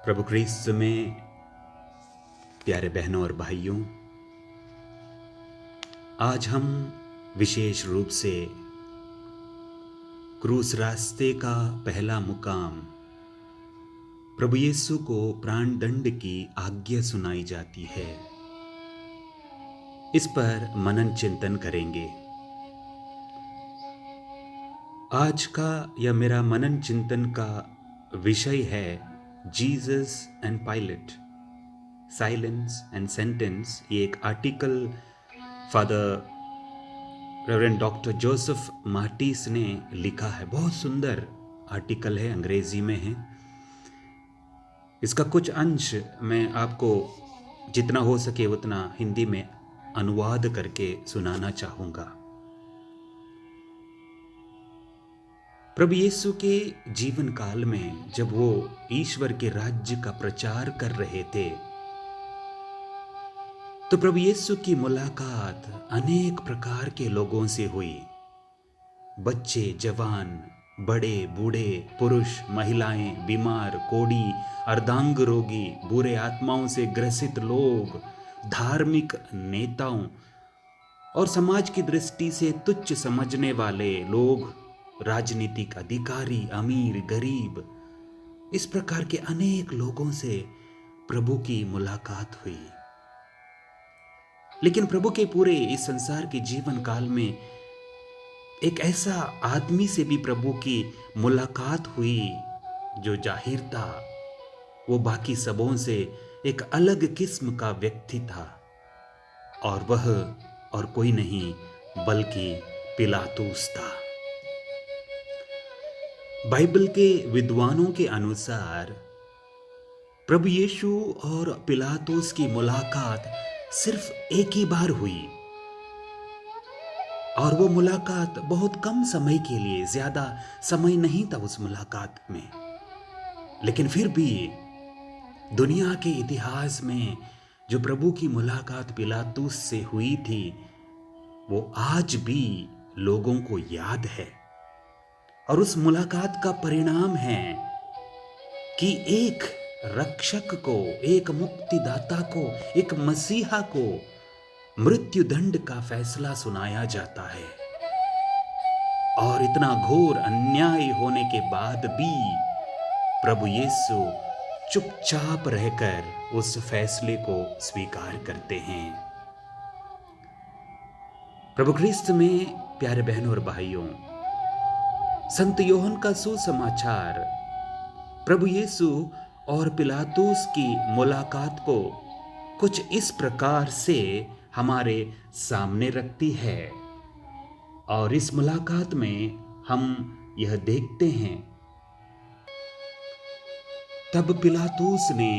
प्रभु क्रिस्त में प्यारे बहनों और भाइयों, आज हम विशेष रूप से क्रूस रास्ते का पहला मुकाम प्रभु यीशु को प्राण दंड की आज्ञा सुनाई जाती है, इस पर मनन चिंतन करेंगे। आज का यह मेरा मनन चिंतन का विषय है Jesus and pilot, silence and sentence. ये एक article father reverend doctor Joseph Martin's ने लिखा है। बहुत सुंदर आर्टिकल है, अंग्रेजी में है। इसका कुछ अंश मैं आपको जितना हो सके उतना हिंदी में अनुवाद करके सुनाना चाहूँगा। प्रभु यीशु के जीवन काल में जब वो ईश्वर के राज्य का प्रचार कर रहे थे, तो प्रभु यीशु की मुलाकात अनेक प्रकार के लोगों से हुई। बच्चे, जवान, बड़े, बूढ़े, पुरुष, महिलाएं, बीमार, कोढ़ी, अर्धांग रोगी, बुरे आत्माओं से ग्रसित लोग, धार्मिक नेताओं और समाज की दृष्टि से तुच्छ समझने वाले लोग, राजनीतिक अधिकारी, अमीर, गरीब, इस प्रकार के अनेक लोगों से प्रभु की मुलाकात हुई। लेकिन प्रभु के पूरे इस संसार के जीवन काल में एक ऐसा आदमी से भी प्रभु की मुलाकात हुई जो जाहिर था, वो बाकी सबों से एक अलग किस्म का व्यक्ति था, और वह और कोई नहीं बल्कि पिलातुस था। बाइबल के विद्वानों के अनुसार प्रभु यीशु और पिलातुस की मुलाकात सिर्फ एक ही बार हुई, और वो मुलाकात बहुत कम समय के लिए, ज्यादा समय नहीं था उस मुलाकात में। लेकिन फिर भी दुनिया के इतिहास में जो प्रभु की मुलाकात पिलातुस से हुई थी, वो आज भी लोगों को याद है। और उस मुलाकात का परिणाम है कि एक रक्षक को, एक मुक्तिदाता को, एक मसीहा को मृत्यु दंड का फैसला सुनाया जाता है। और इतना घोर अन्याय होने के बाद भी प्रभु यीशु चुपचाप रहकर उस फैसले को स्वीकार करते हैं। प्रभु क्रिस्त में प्यारे बहनों और भाइयों, संत योहन का सुसमाचार प्रभु यीशु और पिलातुस की मुलाकात को कुछ इस प्रकार से हमारे सामने रखती है। और इस मुलाकात में हम यह देखते हैं, तब पिलातुस ने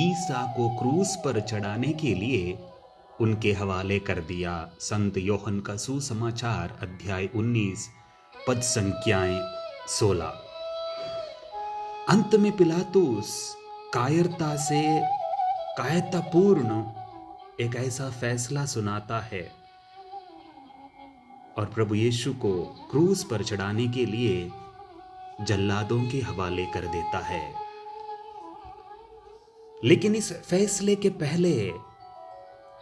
ईसा को क्रूस पर चढ़ाने के लिए उनके हवाले कर दिया। संत योहन का सुसमाचार अध्याय 19 पद संख्याएं 16। अंत में पिलातुस कायरतापूर्ण एक ऐसा फैसला सुनाता है और प्रभु यीशु को क्रूस पर चढ़ाने के लिए जल्लादों के हवाले कर देता है। लेकिन इस फैसले के पहले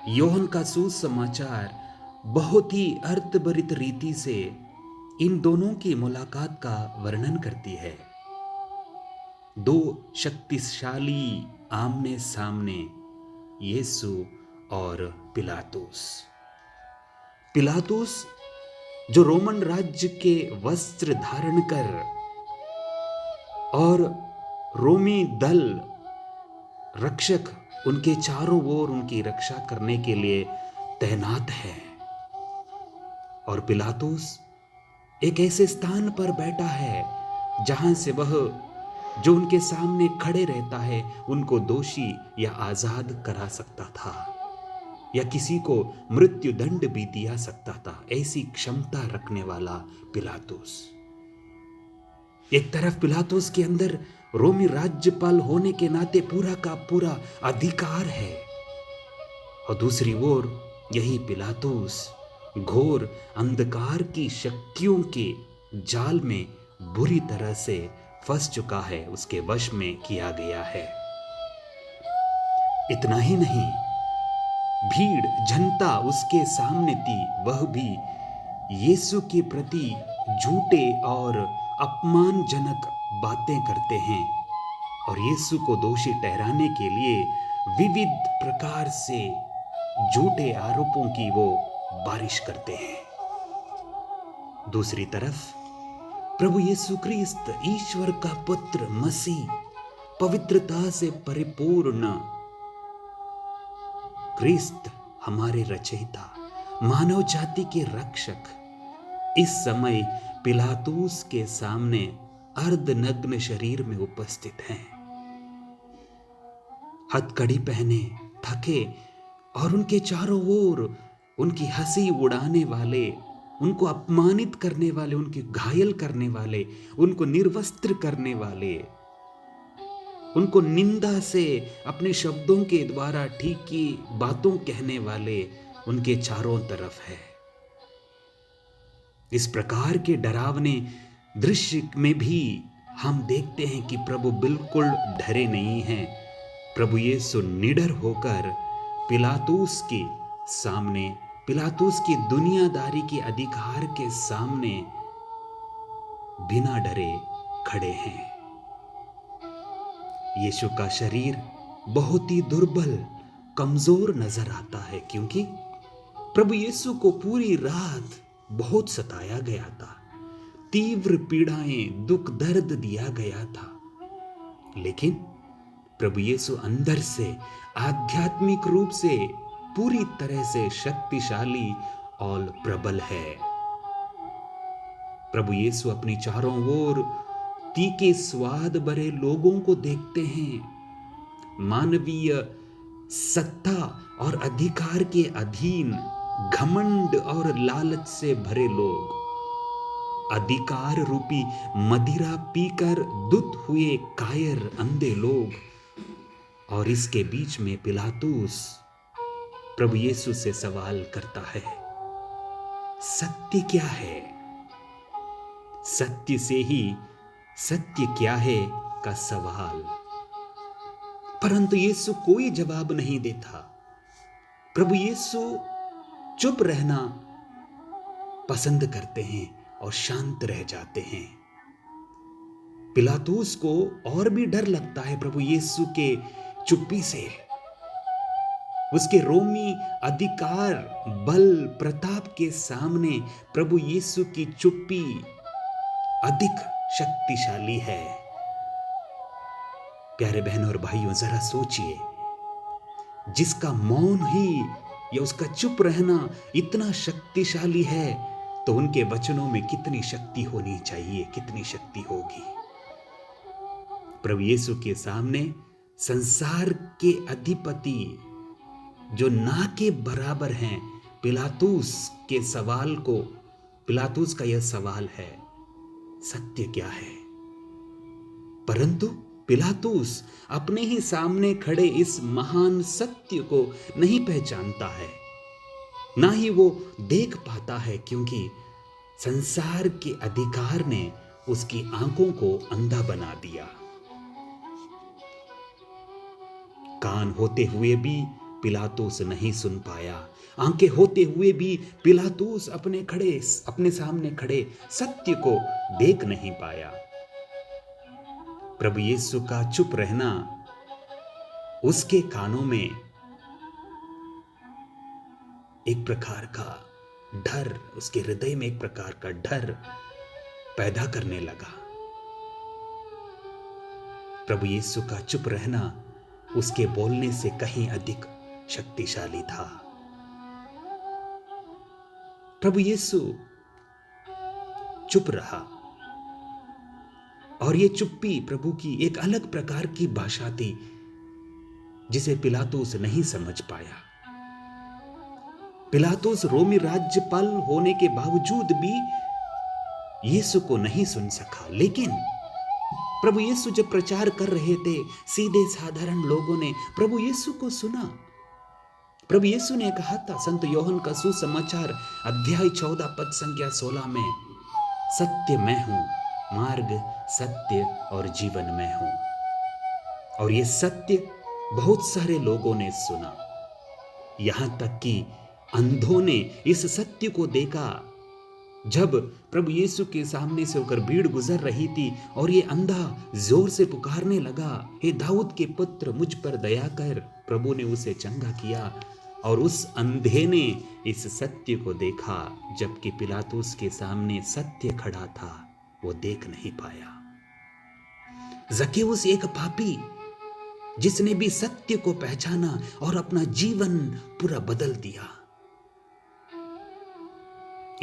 योहन का सुसमाचार बहुत ही अर्थभरित रीति से इन दोनों की मुलाकात का वर्णन करती है। दो शक्तिशाली आमने सामने, यीशु और पिलातुस। पिलातुस जो रोमन राज्य के वस्त्र धारण कर और रोमी दल रक्षक उनके चारों ओर उनकी रक्षा करने के लिए तैनात है, और पिलातुस एक ऐसे स्थान पर बैठा है जहां से वह जो उनके सामने खड़े रहता है उनको दोषी या आजाद करा सकता था, या किसी को मृत्यु दंड भी दिया सकता था। ऐसी क्षमता रखने वाला पिलातुस। एक तरफ पिलातुस के अंदर रोमी राज्यपाल होने के नाते पूरा का पूरा अधिकार है, और दूसरी ओर यही पिलातुस घोर अंधकार की शक्तियों के जाल में बुरी तरह से फंस चुका है, उसके वश में किया गया है। इतना ही नहीं, भीड़ जनता उसके सामने थी, वह भी यीशु के प्रति झूठे और अपमानजनक बातें करते हैं और यीशु को दोषी ठहराने के लिए विविध प्रकार से झूठे आरोपों की वो बारिश करते हैं। दूसरी तरफ प्रभु यीशु क्रिस्त, ईश्वर का पुत्र मसीह, पवित्रता से परिपूर्ण क्रिस्त, हमारे रचयिता, मानव जाति के रक्षक, इस समय पिलातूस के सामने अर्धनग्न शरीर में उपस्थित हैं। हथकड़ी पहने, थके और उनके चारों ओर उनकी हंसी उड़ाने वाले, उनको अपमानित करने वाले, उनके घायल करने वाले, उनको निर्वस्त्र करने वाले, उनको निंदा से अपने शब्दों के द्वारा ठीक की बातों कहने वाले उनके चारों तरफ है। इस प्रकार के डरावने दृश्य में भी हम देखते हैं कि प्रभु बिल्कुल डरे नहीं हैं। प्रभु यीशु निडर होकर पिलातूस के सामने, पिलातूस की दुनियादारी के अधिकार के सामने बिना डरे खड़े हैं। यीशु का शरीर बहुत ही दुर्बल, कमजोर नजर आता है, क्योंकि प्रभु यीशु को पूरी रात बहुत सताया गया था, तीव्र पीड़ाएं, दुख दर्द दिया गया था। लेकिन प्रभु यीशु अंदर से आध्यात्मिक रूप से पूरी तरह से शक्तिशाली और प्रबल है। प्रभु यीशु अपनी चारों ओर तीखे स्वाद भरे लोगों को देखते हैं। मानवीय सत्ता और अधिकार के अधीन घमंड और लालच से भरे लोग, अधिकार रूपी मदिरा पीकर धुत हुए कायर अंधे लोग, और इसके बीच में पिलातूस प्रभु यीशु से सवाल करता है, सत्य क्या है? सत्य से ही सत्य क्या है का सवाल। परंतु यीशु कोई जवाब नहीं देता। प्रभु यीशु चुप रहना पसंद करते हैं और शांत रह जाते हैं। पिलातूस को और भी डर लगता है प्रभु यीशु के चुप्पी से। उसके रोमी अधिकार, बल, प्रताप के सामने प्रभु यीशु की चुप्पी अधिक शक्तिशाली है। प्यारे बहनों और भाइयों, जरा सोचिए, जिसका मौन ही या उसका चुप रहना इतना शक्तिशाली है, तो उनके वचनों में कितनी शक्ति होनी चाहिए, कितनी शक्ति होगी। प्रभु यीशु के सामने संसार के अधिपति जो ना के बराबर हैं, पिलातूस के सवाल को, पिलातूस का यह सवाल है, सत्य क्या है? परंतु पिलातूस अपने ही सामने खड़े इस महान सत्य को नहीं पहचानता है, ना ही वो देख पाता है, क्योंकि संसार के अधिकार ने उसकी आंखों को अंधा बना दिया। कान होते हुए भी पिलातूस नहीं सुन पाया, आंखें होते हुए भी पिलातूस अपने सामने खड़े सत्य को देख नहीं पाया। प्रभु यीशु का चुप रहना उसके कानों में एक प्रकार का डर, उसके हृदय में एक प्रकार का डर पैदा करने लगा। प्रभु यीशु का चुप रहना उसके बोलने से कहीं अधिक शक्तिशाली था। प्रभु यीशु चुप रहा, और ये चुप्पी प्रभु की एक अलग प्रकार की भाषा थी जिसे पिलातूस नहीं समझ पाया। पिलातूस रोमी राज्यपाल होने के बावजूद भी यीशु को नहीं सुन सका। लेकिन प्रभु यीशु जब प्रचार कर रहे थे, सीधे साधारण लोगों ने प्रभु यीशु को सुना। प्रभु यीशु ने कहा था, संत योहन का सुसमाचार अध्याय 14 पद संख्या 16 में, सत्य मैं हूं, मार्ग, सत्य और जीवन मैं हूं। और ये सत्य बहुत सारे लोगों ने सुना, यहां तक कि अंधों ने इस सत्य को देखा। जब प्रभु यीशु के सामने से होकर भीड़ गुजर रही थी और ये अंधा जोर से पुकारने लगा, हे दाऊद के पुत्र मुझ पर दया कर, प्रभु ने उसे चंगा किया। और उस अंधे ने इस सत्य को देखा, जबकि पिलातुस के सामने सत्य खड़ा था, वो देख नहीं पाया। जक्केउस एक पापी जिसने भी सत्य को पहचाना और अपना जीवन पूरा बदल दिया।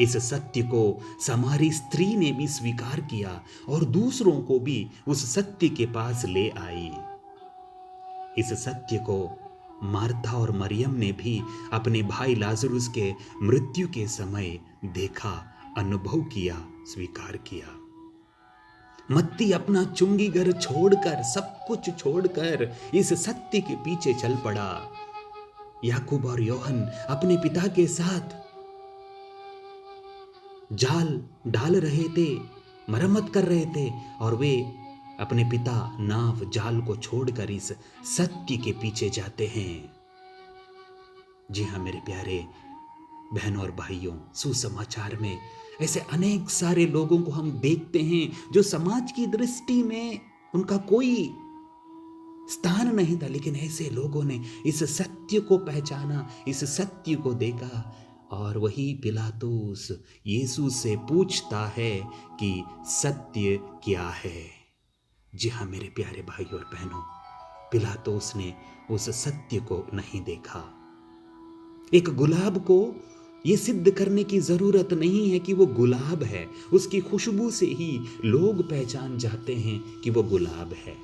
इस सत्य को सामारी स्त्री ने भी स्वीकार किया और दूसरों को भी उस सत्य के पास ले आई। इस सत्य को मार्था और मरियम ने भी अपने भाई लाजरुस के मृत्यु के समय देखा, अनुभव किया, स्वीकार किया। मत्ती अपना चुंगी घर छोड़कर, सब कुछ छोड़कर इस सत्य के पीछे चल पड़ा। याकूब और योहन अपने पिता के साथ जाल डाल रहे थे, मरम्मत कर रहे थे, और वे अपने पिता नाव जाल को छोड़कर इस सत्य के पीछे जाते हैं। जी हाँ मेरे प्यारे बहनों और भाइयों, सुसमाचार में ऐसे अनेक सारे लोगों को हम देखते हैं जो समाज की दृष्टि में उनका कोई स्थान नहीं था, लेकिन ऐसे लोगों ने इस सत्य को पहचाना, इस सत्य को देखा। और वही पिलातुस यीशु से पूछता है कि सत्य क्या है। जी हाँ मेरे प्यारे भाई और बहनों, पिलातुस ने उस सत्य को नहीं देखा। एक गुलाब को यह सिद्ध करने की जरूरत नहीं है कि वो गुलाब है, उसकी खुशबू से ही लोग पहचान जाते हैं कि वो गुलाब है।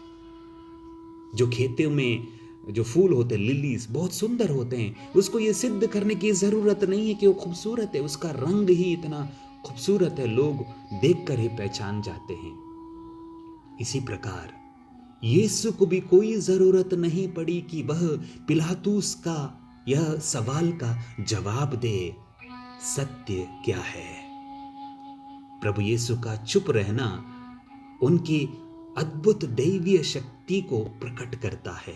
जो खेतों में जो फूल होते हैं, लिलीज, बहुत सुंदर होते हैं, उसको ये सिद्ध करने की जरूरत नहीं है कि वो खूबसूरत है, उसका रंग ही इतना खूबसूरत है, लोग देखकर ही पहचान जाते हैं। इसी प्रकार यीशु को भी कोई जरूरत नहीं पड़ी कि वह पिलातुस का यह सवाल का जवाब दे, सत्य क्या है। प्रभु यीशु का चुप रहना उनकी अद्भुत दैवीय शक्ति को प्रकट करता है।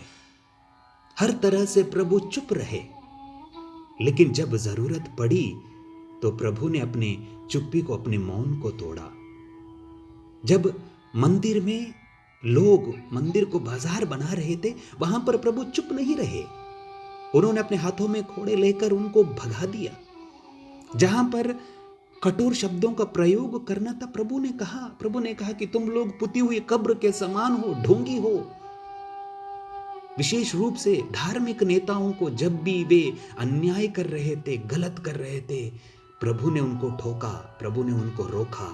हर तरह से प्रभु चुप रहे, लेकिन जब जरूरत पड़ी तो प्रभु ने अपने चुप्पी को, अपने मौन को तोड़ा। जब मंदिर में लोग मंदिर को बाजार बना रहे थे, वहां पर प्रभु चुप नहीं रहे, उन्होंने अपने हाथों में कोड़े लेकर उनको भगा दिया। जहां पर कठोर शब्दों का प्रयोग करना था, प्रभु ने कहा कि तुम लोग पुती हुई कब्र के समान हो, ढोंगी हो। विशेष रूप से धार्मिक नेताओं को जब भी वे अन्याय कर रहे थे, गलत कर रहे थे, प्रभु ने उनको ठोका, प्रभु ने उनको रोका,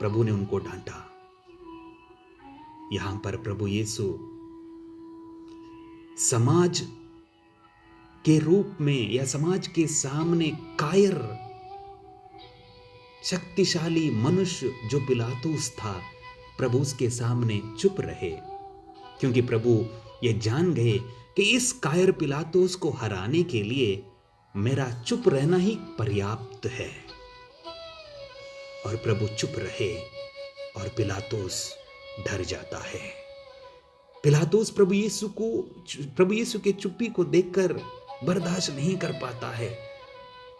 प्रभु ने उनको डांटा। यहां पर प्रभु यीशु समाज के रूप में या समाज के सामने कायर शक्तिशाली मनुष्य जो पिलातुस था, प्रभु उसके सामने चुप रहे, क्योंकि प्रभु ये जान गए कि इस कायर पिलातुस को हराने के लिए मेरा चुप रहना ही पर्याप्त है। और प्रभु चुप रहे और पिलातुस डर जाता है। पिलातुस प्रभु यीशु के चुप्पी को देखकर बर्दाश्त नहीं कर पाता है।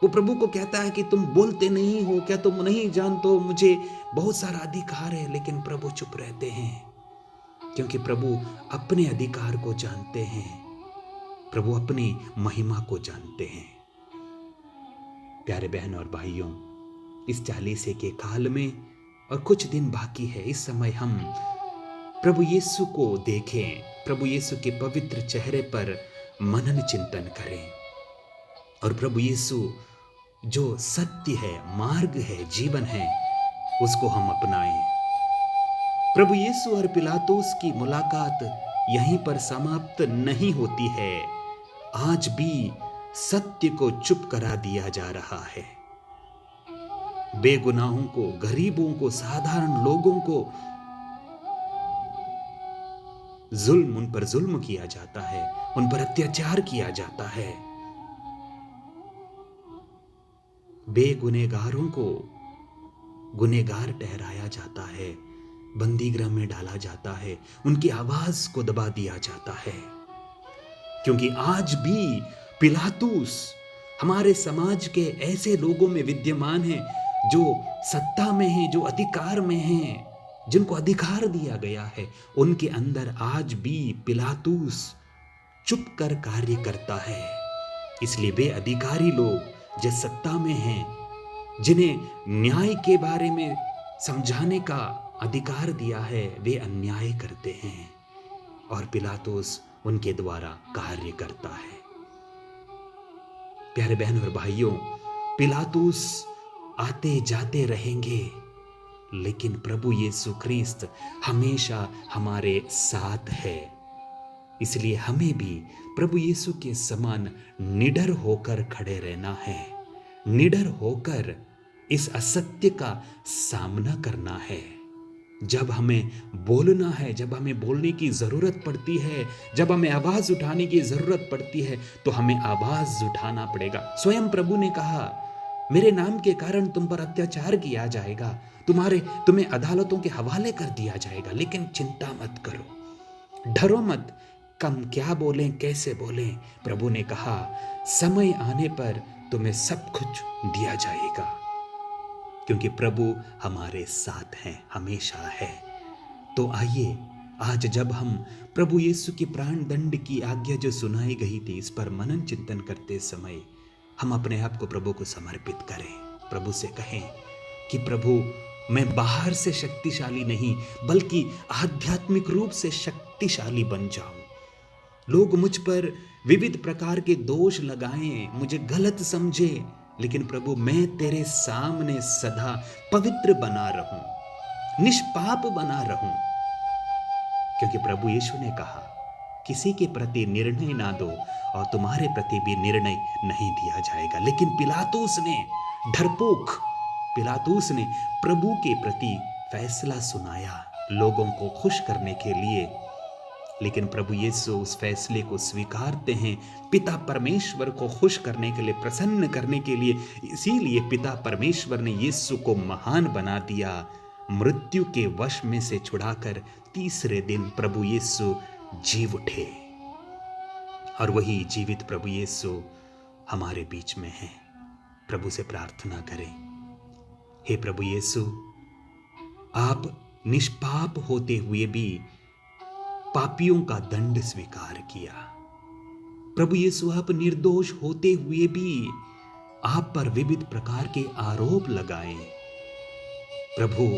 वो प्रभु को कहता है कि तुम बोलते नहीं हो क्या, तुम नहीं जानते हो मुझे बहुत सारा अधिकार है। लेकिन प्रभु चुप रहते हैं, क्योंकि प्रभु अपने अधिकार को जानते हैं, प्रभु अपनी महिमा को जानते हैं। प्यारे बहन और भाइयों, इस चालीसे के काल में और कुछ दिन बाकी है, इस समय हम प्रभु यीशु को देखें, प्रभु यीशु के पवित्र चेहरे पर मनन चिंतन करें और प्रभु यीशु जो सत्य है, मार्ग है, जीवन है, उसको हम अपनाएं। प्रभु यीशु और पिलातुस की मुलाकात यहीं पर समाप्त नहीं होती है। आज भी सत्य को चुप करा दिया जा रहा है। बेगुनाहों को, गरीबों को, साधारण लोगों को उन पर जुल्म किया जाता है, उन पर अत्याचार किया जाता है। बेगुनेगारों को गुनेगार ठहराया जाता है, बंदीगृह में डाला जाता है, उनकी आवाज को दबा दिया जाता है। क्योंकि आज भी पिलातुस हमारे समाज के ऐसे लोगों में विद्यमान है जो सत्ता में हैं, जो अधिकार में हैं, जिनको अधिकार दिया गया है। उनके अंदर आज भी पिलातुस चुप कर कार्य करता है। इसलिए वे अधिकारी लोग जो सत्ता में हैं, जिन्हें न्याय के बारे में समझाने का अधिकार दिया है, वे अन्याय करते हैं और पिलातुस उनके द्वारा कार्य करता है। प्यारे बहन और भाइयों, पिलातुस आते जाते रहेंगे, लेकिन प्रभु यीशु ख्रिस्त हमेशा हमारे साथ है। इसलिए हमें भी प्रभु यीशु के समान निडर होकर खड़े रहना है, निडर होकर इस असत्य का सामना करना है। जब हमें बोलना है, जब हमें बोलने की जरूरत पड़ती है, जब हमें आवाज उठाने की जरूरत पड़ती है, तो हमें आवाज उठाना पड़ेगा। स्वयं प्रभु ने कहा, मेरे नाम के कारण तुम पर अत्याचार किया जाएगा, तुम्हें अदालतों के हवाले कर दिया जाएगा, लेकिन चिंता मत करो, डरो मत। कम क्या बोलें, कैसे बोलें, प्रभु ने कहा समय आने पर तुम्हें सब कुछ दिया जाएगा, क्योंकि प्रभु हमारे साथ हैं, हमेशा है। तो आइए आज जब हम प्रभु यीशु की प्राण दंड की आज्ञा जो सुनाई गई थी, इस पर मनन चिंतन करते समय हम अपने आप को प्रभु को समर्पित करें। प्रभु से कहें कि प्रभु, मैं बाहर से शक्तिशाली नहीं, बल्कि आध्यात्मिक रूप से शक्तिशाली बन जाऊं। लोग मुझ पर विविध प्रकार के दोष लगाएं, मुझे गलत समझे, लेकिन प्रभु मैं तेरे सामने सदा पवित्र बना रहूं, निष्पाप बना रहूं। क्योंकि प्रभु यीशु ने कहा, किसी के प्रति निर्णय ना दो और तुम्हारे प्रति भी निर्णय नहीं दिया जाएगा। लेकिन पिलातुस ने, डरपोक पिलातुस ने प्रभु के प्रति फैसला सुनाया लोगों को खुश करने के लिए। लेकिन प्रभु यीशु उस फैसले को स्वीकारते हैं, पिता परमेश्वर को खुश करने के लिए, प्रसन्न करने के लिए। इसीलिए पिता परमेश्वर ने यीशु को महान बना दिया, मृत्यु के वश में से छुड़ाकर तीसरे दिन प्रभु यीशु जी उठे। और वही जीवित प्रभु यीशु हमारे बीच में है। प्रभु से प्रार्थना करें, हे प्रभु यीशु, आप निष्पाप होते हुए भी पापियों का दंड स्वीकार किया। प्रभु यीशु, आप निर्दोष होते हुए भी आप पर विविध प्रकार के आरोप लगाए। प्रभु,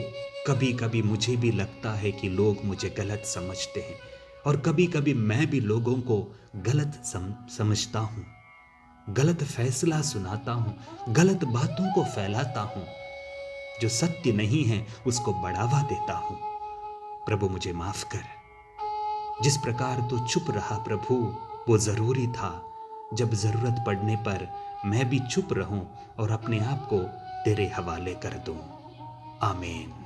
कभी कभी मुझे भी लगता है कि लोग मुझे गलत समझते हैं, और कभी कभी मैं भी लोगों को गलत समझता हूं, गलत फैसला सुनाता हूं, गलत बातों को फैलाता हूं, जो सत्य नहीं है उसको बढ़ावा देता हूं। प्रभु मुझे माफ कर। जिस प्रकार तू चुप रहा प्रभु, वो जरूरी था। जब जरूरत पड़ने पर मैं भी चुप रहूं और अपने आप को तेरे हवाले कर दूं। आमीन।